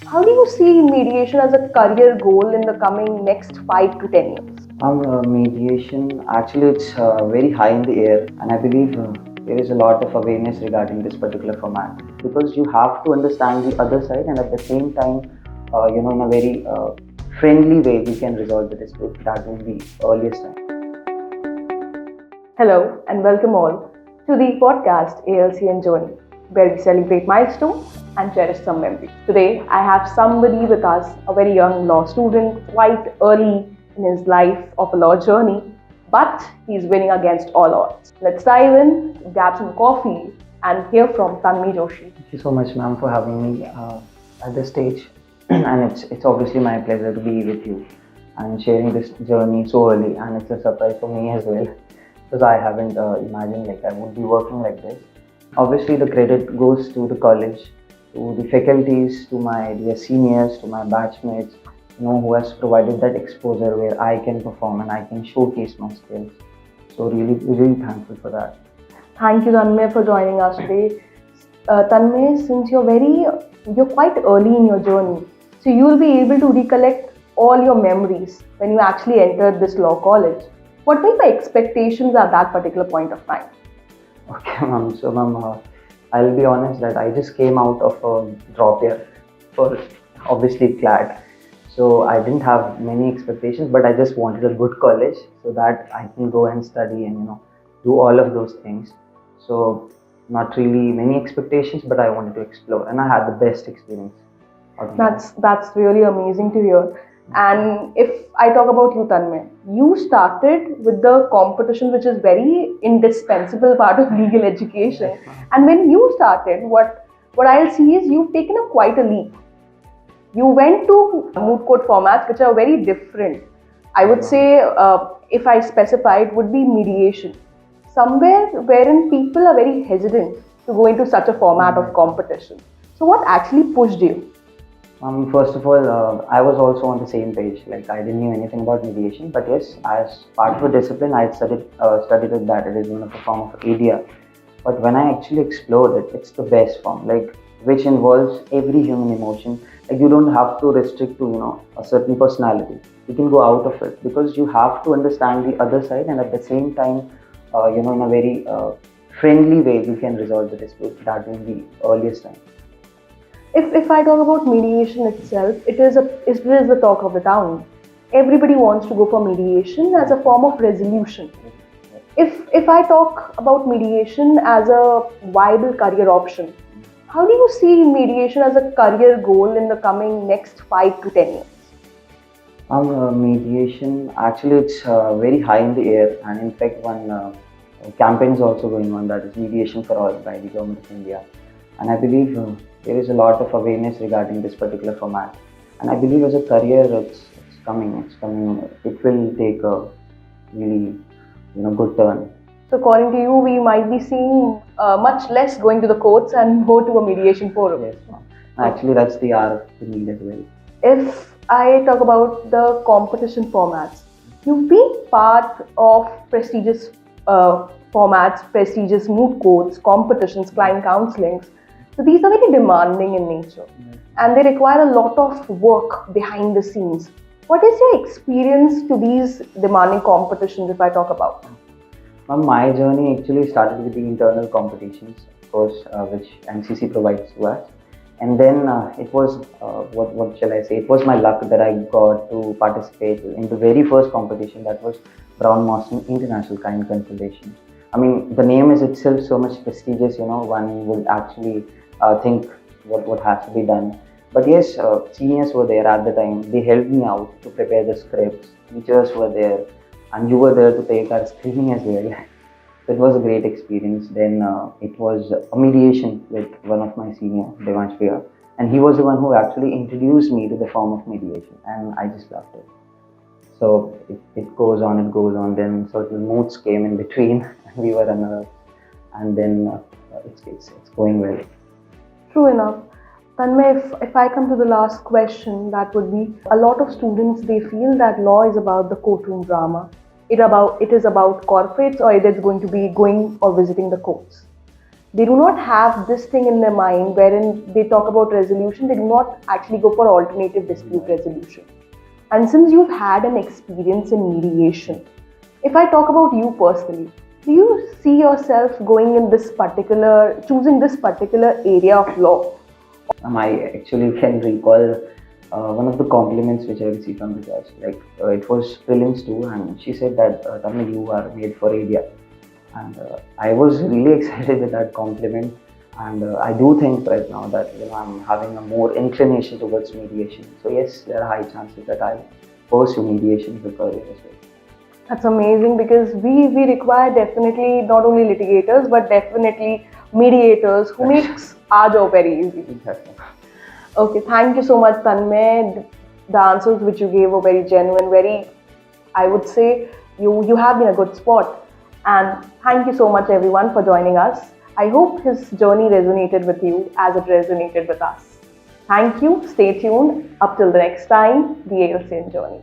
How do you see mediation as a career goal in the coming next 5 to 10 years? Mediation, actually, it's very high in the air, and I believe there is a lot of awareness regarding this particular format because you have to understand the other side, and at the same time, in a very friendly way, we can resolve the dispute. That will be earliest time. Hello and welcome all to the podcast ALCian Journey, where we celebrate milestones and cherish some memories. Today, I have somebody with us, a very young law student, quite early in his life of a law journey, but he's winning against all odds. Let's dive in, grab some coffee, and hear from Tanmay Joshi. Thank you so much, ma'am, for having me at this stage, and it's obviously my pleasure to be with you and sharing this journey so early, and it's a surprise for me as well because I haven't imagined like I would be working like this. Obviously, the credit goes to the college, to the faculties, to my dear seniors, to my batchmates, who has provided that exposure where I can perform and I can showcase my skills. So really, really thankful for that. Thank you, Tanmay, for joining us today. Tanmay, since you're quite early in your journey, so you will be able to recollect all your memories when you actually entered this law college. What were your expectations at that particular point of time? Okay, ma'am. So, ma'am, I'll be honest that I just came out of a drop year for obviously CLAT. So I didn't have many expectations, but I just wanted a good college so that I can go and study and do all of those things. So not really many expectations, but I wanted to explore, and I had the best experience. That's really amazing to hear. And if I talk about you, Tanmay, you started with the competition, which is very indispensable part of legal education. And when you started, what I'll see is you've taken quite a leap. You went to moot court formats, which are very different. I would say, if I specify, it would be mediation. Somewhere wherein people are very hesitant to go into such a format of competition. So what actually pushed you? First of all, I was also on the same page. Like I didn't know anything about mediation, but yes, as part of a discipline, I had studied it that it is one of a form of ADR. But when I actually explored it, it's the best form, like which involves every human emotion. Like you don't have to restrict to a certain personality. You can go out of it because you have to understand the other side, and at the same time, in a very friendly way, you can resolve the dispute. That will be earliest time. If I talk about mediation itself, it is the talk of the town. Everybody wants to go for mediation as a form of resolution. If I talk about mediation as a viable career option, how do you see mediation as a career goal in the coming next 5 to 10 years? Mediation, actually, it's very high in the air, and in fact, one campaign is also going on, that is mediation for all by the government of India. And I believe there is a lot of awareness regarding this particular format. And I believe as a career, it's coming. It will take a really, good turn. So according to you, we might be seeing much less going to the courts and go to a mediation forum. Yes, actually, that's the hour of the need as well. If I talk about the competition formats, you've been part of prestigious formats, prestigious moot courts, competitions, client counselings. So these are very demanding in nature, and they require a lot of work behind the scenes. What is your experience to these demanding competitions, if I talk about? My journey actually started with the internal competitions, of course, which NCC provides to us. And then it was, what shall I say, it was my luck that I got to participate in the very first competition, that was Brown Marston International Client Consultation. I mean, the name is itself so much prestigious, one would actually think what has to be done. But yes, seniors were there at the time. They helped me out to prepare the scripts. Teachers were there, and you were there to take our screening as well. So it was a great experience. Then it was a mediation with one of my senior, Devansh Priya, and he was the one who actually introduced me to the form of mediation, and I just loved it. So it goes on. Then certain moods came in between, and we were runners, and then it's going well. True enough. Tanmay, if I come to the last question, that would be, a lot of students, they feel that law is about the courtroom drama. It is about corporates, or it is going to be going or visiting the courts. they do not have this thing in their mind wherein they talk about resolution, they do not actually go for alternative dispute resolution. And since you've had an experience in mediation, if I talk about you personally, do you see yourself going in this particular, choosing this particular area of law? I actually can recall one of the compliments which I received from the judge. Like it was prelims too, and she said that Tanmay, you are made for area. And I was really excited with that compliment. And I do think right now that I'm having a more inclination towards mediation. So yes, there are high chances that I'll pursue mediation as a career as well. That's amazing, because we require definitely not only litigators but definitely mediators who makes our job very easy. Exactly. Okay, thank you so much, Tanmay. The answers which you gave were very genuine, very, I would say, you have been a good sport. And thank you so much everyone for joining us. I hope his journey resonated with you as it resonated with us. Thank you, stay tuned. Up till the next time, the ALCian Journey.